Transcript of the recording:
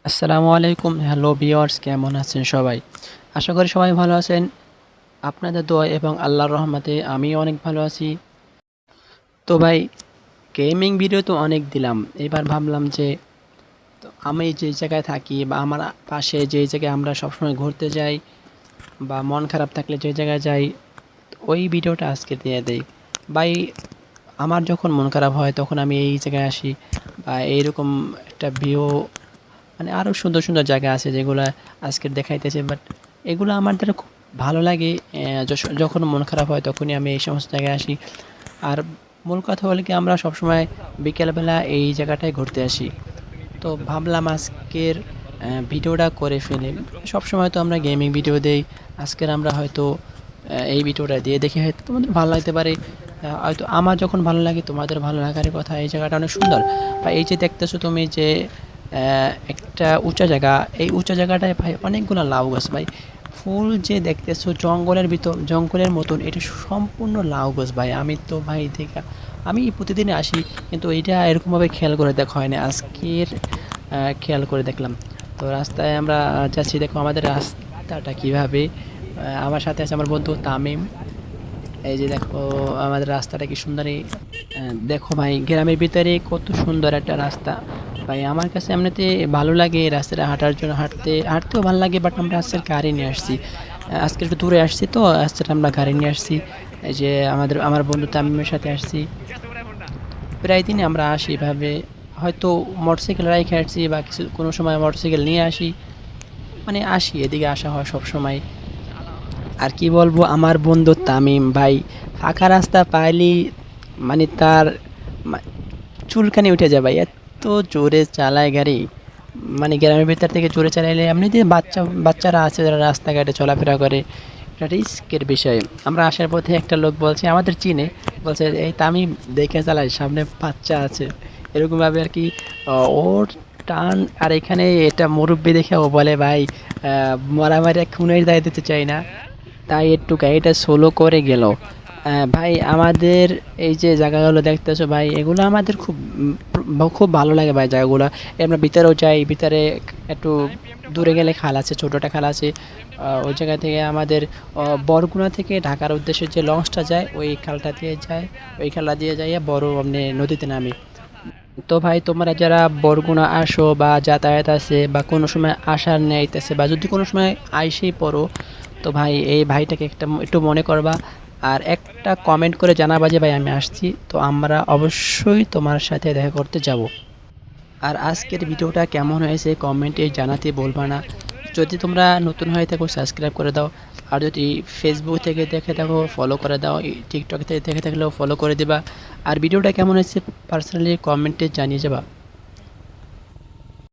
আসসালামু আলাইকুম। Hello viewers, কেমন আছেন সবাই? আশা করি সবাই ভালো আছেন। আপনাদের দোয়া এবং আল্লাহর রহমতে আমিও অনেক ভালো আছি। তো ভাই, গেমিং ভিডিও তো অনেক দিলাম। এবার ভাবলাম যে আমি যে জায়গায় থাকি বা আমার পাশে যে জায়গায় আমরা সবসময় ঘুরতে যাই বা মন খারাপ থাকলে যে জায়গায় যাই, ওই ভিডিওটা আজকে দিয়ে দেই। ভাই, আমার যখন মন খারাপ হয় তখন আমি এই জায়গায় আসি বা এইরকম একটা ভিউ, মানে আরও সুন্দর সুন্দর জায়গা আছে যেগুলা আজকে দেখাইতেছে, বাট এগুলো আমার দ্বারা খুব ভালো লাগে। যখন মন খারাপ হয় তখনই আমি এই সমস্ত জায়গায় আসি। আর মূল কথা হলো কি, আমরা সবসময় বিকেলবেলা এই জায়গাটায় ঘুরতে আসি। তো ভাবলাম আজকের ভিডিওটা করে ফেলি। সবসময় তো আমরা গেমিং ভিডিও দেই, আজকের আমরা হয়তো এই ভিডিওটা দিয়ে দেখি, হয়তো তোমাদের ভালো লাগতে পারে। হয়তো আমার যখন ভালো লাগে তোমাদের ভালো লাগার কথা। এই জায়গাটা অনেক সুন্দর। বা এই যে দেখতেছো তুমি যে একটা উঁচা জায়গা, এই উঁচা জায়গাটায় ভাই অনেকগুলো লাউ গাছ ভাই। ফুল যে দেখতেছো জঙ্গলের ভিতর, জঙ্গলের মতন, এটা সম্পূর্ণ লাউ গাছ ভাই। আমি তো ভাই দেখা, আমি প্রতিদিন আসি কিন্তু এইটা এরকমভাবে খেয়াল করে দেখা হয় না। আজকের খেয়াল করে দেখলাম। তো রাস্তায় আমরা যাচ্ছি, দেখো আমাদের রাস্তাটা কীভাবে। আমার সাথে আছে আমার বন্ধু তামিম। এই যে দেখো আমাদের রাস্তাটা কি সুন্দর। দেখো ভাই, গ্রামের ভিতরে কত সুন্দর একটা রাস্তা। ভাই আমার কাছে এমনিতে ভালো লাগে এই রাস্তাটা হাঁটার জন্য, হাঁটতেও ভালো লাগে। বাট আমরা আজকে গাড়ি নিয়ে আসছি, আজকে একটু দূরে আসছি, তো আজকে আমরা গাড়ি নিয়ে আসছি। এই যে আমার বন্ধু তামিমের সাথে আসছি। প্রায় দিনই আমরা আসি এভাবে, হয়তো মোটরসাইকেল রাইখে আসছি বা কোনো সময় মোটরসাইকেল নিয়ে আসি, মানে আসি, এদিকে আসা হয় সব সময়। আর কি বলবো, আমার বন্ধু তামিম ভাই ফাঁকা রাস্তা পাইলেই মানে তার মা- চুলকানি উঠে যায় ভাই, এত জোরে চালায় গাড়ি। মানে গ্রামের ভিতর থেকে জোরে চালাইলে এমনিতে বাচ্চারা আছে যারা রাস্তাঘাটে চলাফেরা করে, এটা রিস্কের বিষয়। আমরা আসার পথে একটা লোক বলছে, আমাদের চিনে, বলছে এই তামিম দেখে চালায়, সামনে বাচ্চা আছে, এরকমভাবে আর কি। ওর টান। আর এখানে এটা মুরব্বি দেখে ও বলে ভাই, মারামারি খুনের দায় দিতে চাই না, তাই একটু গাড়িটা সোলো করে গেল। ভাই আমাদের এই যে জায়গাগুলো দেখতেছো ভাই, এগুলো আমাদের খুব খুব ভালো লাগে ভাই জায়গাগুলো। আমরা ভিতরেও যাই, ভিতরে একটু দূরে গেলে খাল আছে, ছোটো একটা খাল আছে। ওই জায়গা থেকে আমাদের বরগুনা থেকে ঢাকার উদ্দেশ্যে যে লঞ্চটা যায় ওই খালটা দিয়ে যায়, ওই খালটা দিয়ে যাইয়া বড় মানে নদীতে নামি। তো ভাই, তোমরা যারা বরগুনা আসো বা যাতায়াত আছে বা কোনো সময় আসার নেইতেছে বা যদি কোনো সময় আইসেই পড়ো, তো ভাই এই ভাইটাকে একটু মনে করবা। আর একটা কমেন্ট করে জানাবা যে ভাই আমি আসছি, তো আমরা অবশ্যই তোমার সাথে দেখা করতে যাব। আর আজকের ভিডিওটা কেমন হয়েছে কমেন্টে জানাতে বলবা না। যদি তোমরা নতুন হয়ে থাকো সাবস্ক্রাইব করে দাও। আর যদি ফেসবুক থেকে দেখে থাকো ফলো করে দাও, টিকটক থেকে দেখে থাকলেও ফলো করে দিবা। আর ভিডিওটা কেমন হয়েছে পার্সোনালি কমেন্টে জানিয়ে যাবা।